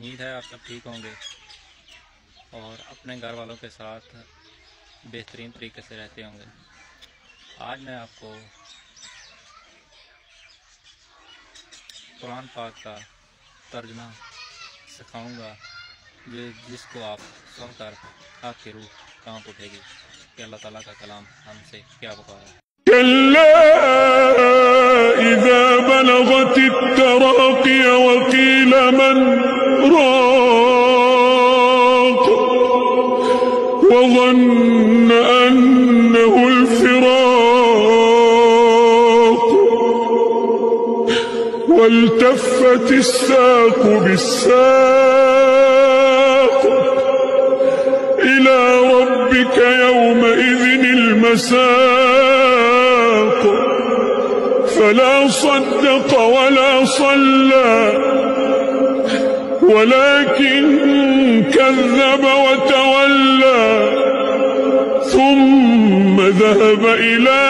उम्मीद है आप सब ठीक होंगे और अपने घर वालों के साथ बेहतरीन तरीके से रहते होंगे। आज मैं आपको कुरान पाक का तर्जुमा सिखाऊंगा जिसको आप सुनकर आपकी रूह कांप उठेगी कि अल्लाह ताला का कलाम हमसे क्या बता रहा है। कल्ला इज़ा बलगति तराक़ी वक़ील मन राक़ वज़न्न अन्नहु अल-फ़िराक़ वल्तफ़्फ़ति الساق بالساق إلى ربك يومئذ المساق فلا صدق ولا صلى ولكن كذب وتولى ثم ذهب إلى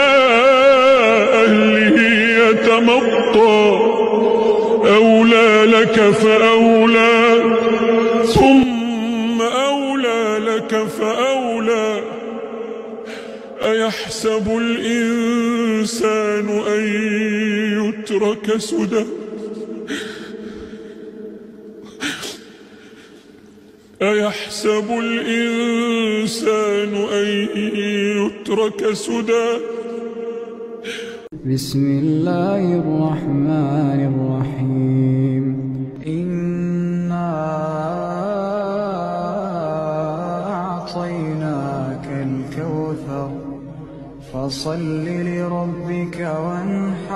أهله يتمطى أولى لك فأولى ثم أولى لك فأولى أيحسب الإنسان أن يترك سدى أيحسب الإنسان أن يترك سدى. بسم الله الرحمن الرحيم. إنا أعطيناك الكوثر فصل لربك وانحر